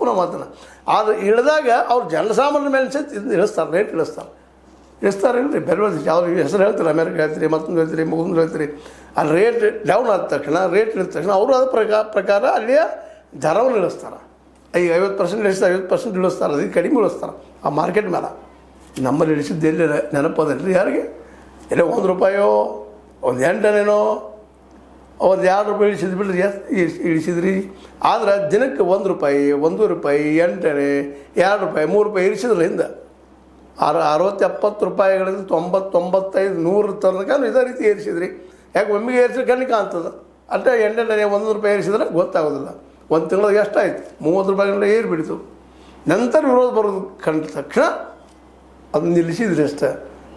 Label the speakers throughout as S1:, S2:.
S1: ಒಪ್ಪುನ ಮಾತನ್ನು. ಆದರೆ ಇಳಿದಾಗ ಅವ್ರು ಜನಸಾಮಾನ್ಯರ ಮೇಲೆ ಇದನ್ನು ಇಳಿಸ್ತಾರೆ, ರೇಟ್ ಇಳಿಸ್ತಾರೆ ಇಲ್ರಿ. ಬೇರೆ ಯಾವ್ದು ಹೆಸರು ಹೇಳ್ತಾರೆ, ಅಮೇರಿಕ ಹೇಳ್ತೀರಿ, ಮತ್ತೊಂದು ಹೇಳ್ತೀರಿ, ಮುಗಿದು ಹೇಳ್ತೀರಿ. ಆ ರೇಟ್ ಡೌನ್ ಆದ ತಕ್ಷಣ, ರೇಟ್ ಇಳಿದ ತಕ್ಷಣ ಅವರು ಅದ್ರ ಪ್ರಕಾರ ಅಲ್ಲಿಯ ದರವನ್ನು ಇಳಿಸ್ತಾರೆ. ಈಗ 50% ಇಳಿಸ್ತಾರೆ, 50% ಇಳಿಸ್ತಾರೆ, ಅದಕ್ಕೆ ಕಡಿಮೆ ಇಳಿಸ್ತಾರೆ ಆ ಮಾರ್ಕೆಟ್ ಮೇಲೆ. ನಮ್ಮಲ್ಲಿ ಇಳಿಸಿದ್ದು ಎಲ್ಲಿ ನೆನಪದಲ್ರಿ ಯಾರಿಗೆ? ಎಲ್ಲೋ ₹1, ಒಂದು 8 ಆಣೆನೋ, ಒಂದು ₹2 ಇಳಿಸಿದ್ ಬಿಡ್ರಿ, ಇಳಿಸಿದ್ರಿ. ಆದ್ರೆ ದಿನಕ್ಕೆ ₹1, ₹1, 8 ಆಣೆ, ₹2, ₹3 ಇಳಿಸಿದ್ರೆ ಹಿಂದೆ 60-70 90, 95, 100 ತನಕ ಇದೇ ರೀತಿ ಏರಿಸಿದ್ರಿ. ಯಾಕೆ ಒಮ್ಮೆಗೆ ಏರಿಸಿದ್ರೆ ಕಣ್ಣಿ ಕಾಣ್ತದೆ. ಅಷ್ಟೇ 8 ಆಣೆ ₹1 ಏರಿಸಿದ್ರೆ ಗೊತ್ತಾಗೋದಿಲ್ಲ. ಒಂದು ತಿಂಗಳಿಗೆ ಎಷ್ಟಾಯ್ತು? ₹30 ಏರಿ ಬಿಡಿತು. ನಂತರ ವಿರೋಧ ಬರೋದು ಕಂಡ ತಕ್ಷಣ ಅದನ್ನು ನಿಲ್ಲಿಸಿದ್ರಿ ಅಷ್ಟೇ.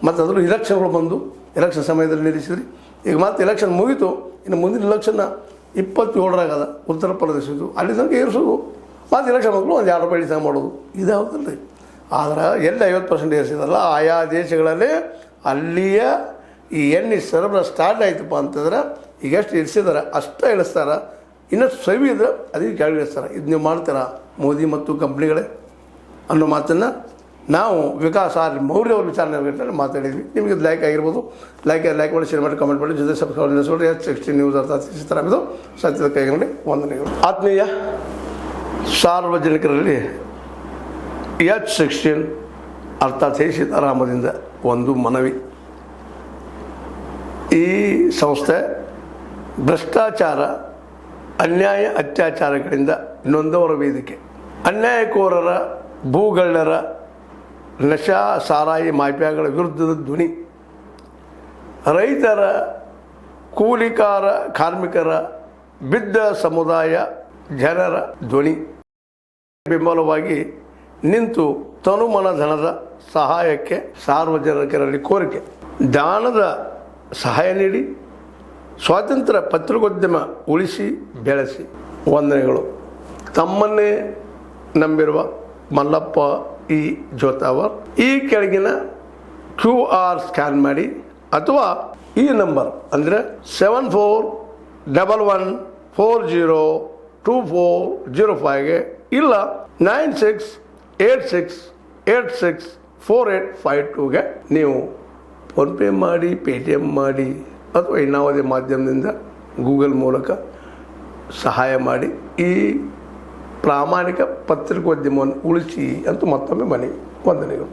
S1: ಮತ್ತು ಅದ್ರ ಇಲೆಕ್ಷನ್ಗಳು ಬಂದು ಎಲೆಕ್ಷನ್ ಸಮಯದಲ್ಲಿ ನಿಲ್ಲಿಸಿದ್ರಿ. ಈಗ ಮತ್ತೆ ಎಲೆಕ್ಷನ್ ಮುಗೀತು, ಇನ್ನು ಮುಂದಿನ ಎಲೆಕ್ಷನ್ನ 27ರಾಗದ ಉತ್ತರ ಪ್ರದೇಶದ್ದು, ಅಲ್ಲಿ ತನಕ ಏರಿಸೋದು, ಮತ್ತು ಎಲೆಕ್ಷನ್ ಮಕ್ಕಳು ಒಂದು ₹2 ಇಳಿಸ ಮಾಡೋದು, ಇದಾಗುತ್ತಲ್ಲ ರೀ. ಆದ್ರೆ ಎಲ್ಲಿ 50% ಏರಿಸಿದಲ್ಲ, ಆಯಾ ದೇಶಗಳಲ್ಲಿ ಅಲ್ಲಿಯ ಈ ಎಣ್ಣೆ ಸರಬರಾಜು ಸ್ಟಾರ್ಟ್ ಆಯ್ತಪ್ಪ ಅಂತಂದ್ರೆ ಈಗ ಎಷ್ಟು ಇಳಿಸಿದಾರೆ ಅಷ್ಟೇ ಇಳಿಸ್ತಾರೆ. ಇನ್ನಷ್ಟು ಸವಿ ಇದ್ರೆ ಅದಕ್ಕೆ ಕೆಳಗೆ ಇಳಿಸ್ತಾರೆ. ಇದು ನೀವು ಮಾಡ್ತೀರಾ ಮೋದಿ ಮತ್ತು ಕಂಪ್ನಿಗಳೇ ಅನ್ನೋ ಮಾತನ್ನು ನಾವು ವಿಕಾಸ್ ಆರ್ ಮೌರ್ಯ ಅವ್ರ ವಿಚಾರಣೆ ಮಾತಾಡಿದ್ವಿ. ನಿಮಗೆ ಇದು ಲೈಕ್ ಆಗಿರ್ಬೋದು, ಲೈಕ್ ಮಾಡಿ, ಶೇರ್ ಮಾಡಿ, ಕಮೆಂಟ್ ಮಾಡಿ, ಜೊತೆ ಸಬ್ಸ್ಕ್ರೈಬ್ ಮಾಡಿಸ್ಕೊಳ್ಳಿ. H16 ನ್ಯೂಸ್ ಅರ್ಥಾತ್ ಸಿದ್ದರಾಮಯ್ಯ ಸತ್ಯದ ಕೈಗೊಂಡು ವಂದನೆಗಳು. ಆತ್ಮೀಯ ಸಾರ್ವಜನಿಕರಲ್ಲಿ H16 ಅರ್ಥಾತ್ ಸೀತಾರಾಮದಿಂದ ಒಂದು ಮನವಿ. ಈ ಸಂಸ್ಥೆ ಭ್ರಷ್ಟಾಚಾರ, ಅನ್ಯಾಯ, ಅತ್ಯಾಚಾರಗಳಿಂದ ನೊಂದವರ ವೇದಿಕೆ. ಅನ್ಯಾಯಕೋರರ, ಭೂಗಳ್ಳರ, ನಶಾ ಸಾರಾಯಿ ಮಾಫಿಯಾಗಳ ವಿರುದ್ಧದ ಧ್ವನಿ. ರೈತರ, ಕೂಲಿಕಾರ, ಕಾರ್ಮಿಕರ, ಬಿದ್ದ ಸಮುದಾಯ ಜನರ ಧ್ವನಿ. ಬೆಂಬಲವಾಗಿ ನಿಂತು ತನುಮನ ಧನದ ಸಹಾಯಕ್ಕೆ ಸಾರ್ವಜನಿಕರಲ್ಲಿ ಕೋರಿಕೆ. ದಾನದ ಸಹಾಯ ನೀಡಿ ಸ್ವಾತಂತ್ರ್ಯ ಪತ್ರಿಕೋದ್ಯಮ ಉಳಿಸಿ ಬೆಳೆಸಿ. ವಂದನೆಗಳು. ತಮ್ಮನ್ನೇ ನಂಬಿರುವ ಮಲ್ಲಪ್ಪ ಇ ಜೋತಾವರ್. ಈ ಕೆಳಗಿನ QR ಸ್ಕ್ಯಾನ್ ಮಾಡಿ ಅಥವಾ ಈ ನಂಬರ್ ಅಂದರೆ 7411402405ಗೆ ಇಲ್ಲ 9686864852ಗೆ ನೀವು ಫೋನ್ಪೇ ಮಾಡಿ, Paytm ಮಾಡಿ ಅಥವಾ ಇನ್ನಾವುದೇ ಮಾಧ್ಯಮದಿಂದ ಗೂಗಲ್ ಮೂಲಕ ಸಹಾಯ ಮಾಡಿ ಈ ಪ್ರಾಮಾಣಿಕ ಪತ್ರಿಕೋದ್ಯಮವನ್ನು ಉಳಿಸಿ ಅಂತ ಮತ್ತೊಮ್ಮೆ ಮನವಿ. ವಂದನೆಗಳು.